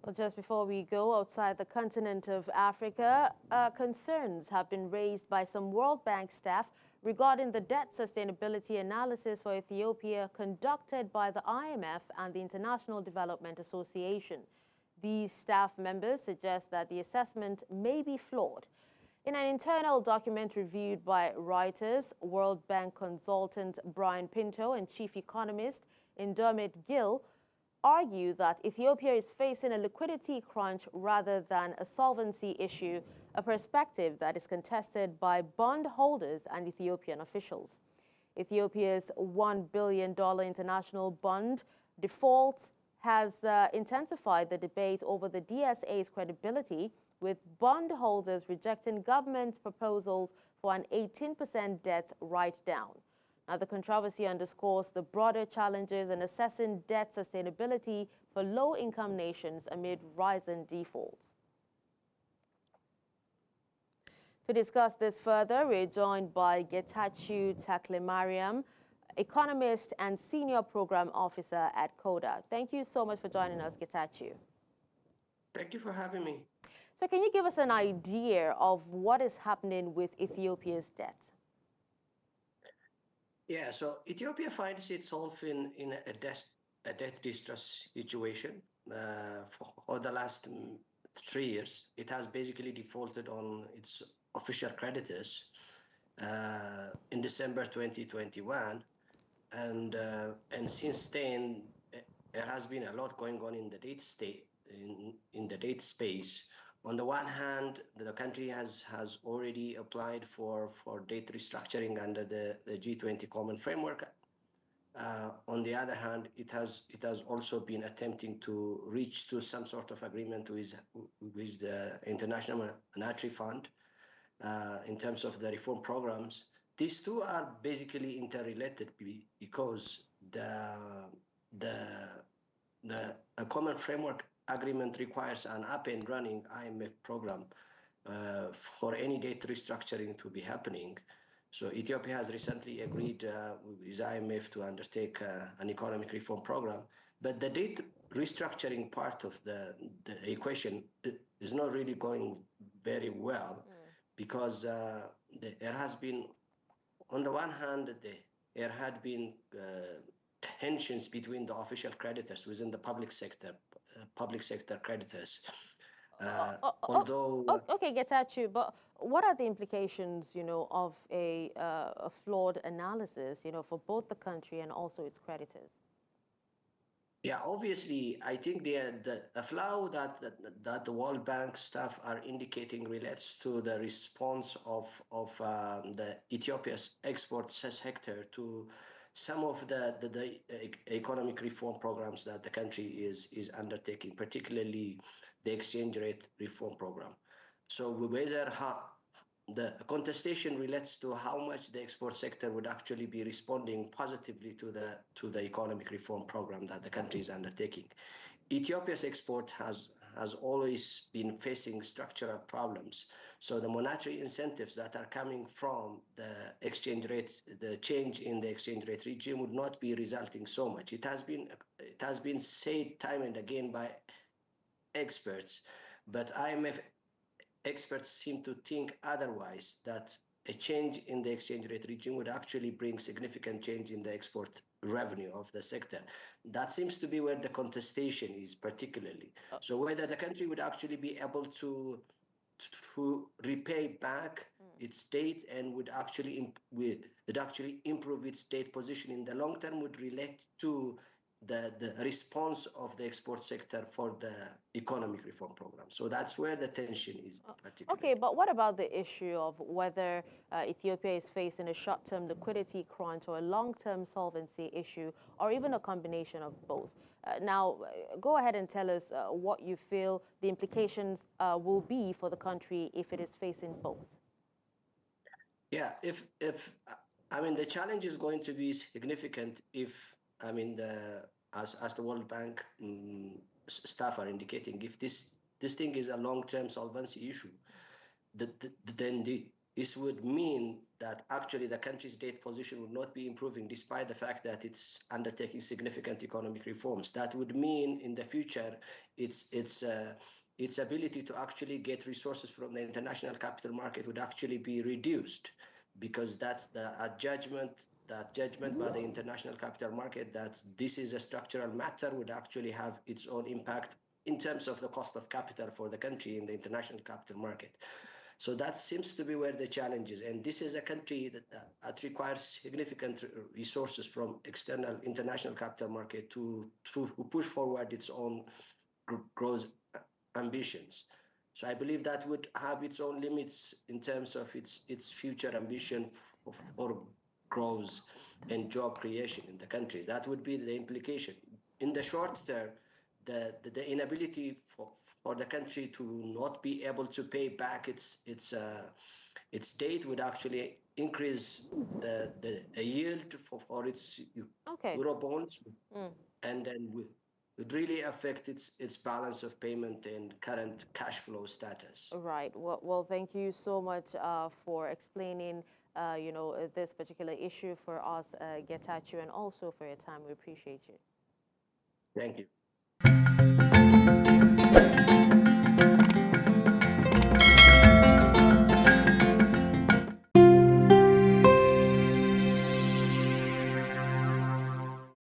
Well, just before we go outside the continent of Africa, concerns have been raised by some World Bank staff regarding the debt sustainability analysis for Ethiopia conducted by the IMF and the International Development Association. These staff members suggest that the assessment may be flawed. In an internal document reviewed by writers, World Bank consultant Brian Pinto and chief economist Dermot Gill argue that Ethiopia is facing a liquidity crunch rather than a solvency issue, a perspective that is contested by bondholders and Ethiopian officials. Ethiopia's $1 billion international bond default has intensified the debate over the DSA's credibility, with bondholders rejecting government proposals for an 18% debt write-down. Now, the controversy underscores the broader challenges in assessing debt sustainability for low-income nations amid rising defaults. To discuss this further, we're joined by Getachew Teklemariam, economist and senior program officer at CoDA. Thank you so much for joining us, Getachew. Thank you for having me. So can you give us an idea of what is happening with Ethiopia's debt? Yeah, so Ethiopia finds itself in a debt distress situation. For the last 3 years, it has basically defaulted on its official creditors in December 2021. And since then, there has been a lot going on in the debt state, in the debt space. On the one hand, the country has already applied for debt restructuring under the G20 Common Framework. On the other hand, it has also been attempting to reach to some sort of agreement with the International Monetary Fund in terms of the reform programs. These two are basically interrelated because a common framework agreement requires an up and running IMF program for any debt restructuring to be happening. So Ethiopia has recently agreed with IMF to undertake an economic reform program, but the debt restructuring part of the equation is not really going very well because there has been, on the one hand, there had been tensions between the official creditors within the public sector creditors. Okay, Getachew, but what are the implications, of a flawed analysis, for both the country and also its creditors? Yeah, obviously, I think the flaw that the World Bank staff are indicating relates to the response of the Ethiopia's export sector to some of the economic reform programs that the country is undertaking, particularly the exchange rate reform program. So whether the contestation relates to how much the export sector would actually be responding positively to the economic reform program that the country is undertaking. Ethiopia's export has always been facing structural problems. So the monetary incentives that are coming from the exchange rate, the change in the exchange rate regime would not be resulting so much. It has been said time and again by experts, but IMF experts seem to think otherwise, that a change in the exchange rate regime would actually bring significant change in the export revenue of the sector. That seems to be where the contestation is particularly. So whether the country would actually be able to repay back its debt and would actually improve its debt position in the long term would relate to the response of the export sector for the economic reform program. So that's where the tension is particularly. Okay, but what about the issue of whether Ethiopia is facing a short-term liquidity crunch or a long-term solvency issue, or even a combination of both? Now, go ahead and tell us what you feel the implications will be for the country if it is facing both. Yeah, the challenge is going to be significant if, as the World Bank staff are indicating, if this thing is a long-term solvency issue, then this would mean that actually the country's debt position would not be improving despite the fact that it's undertaking significant economic reforms. That would mean in the future its ability to actually get resources from the international capital market would actually be reduced, because that's a judgment by the international capital market that this is a structural matter would actually have its own impact in terms of the cost of capital for the country in the international capital market. So that seems to be where the challenge is. And this is a country that requires significant resources from external international capital market to push forward its own growth ambitions. So I believe that would have its own limits in terms of its future ambition for growth and job creation in the country. That would be the implication. In the short term, the inability for the country to not be able to pay back its debt would actually increase the yield for its euro bonds, and then would really affect its balance of payment and current cash flow status. Right. Well, thank you so much for explaining, this particular issue for us, Getachew, and also for your time. We appreciate you. Thank you.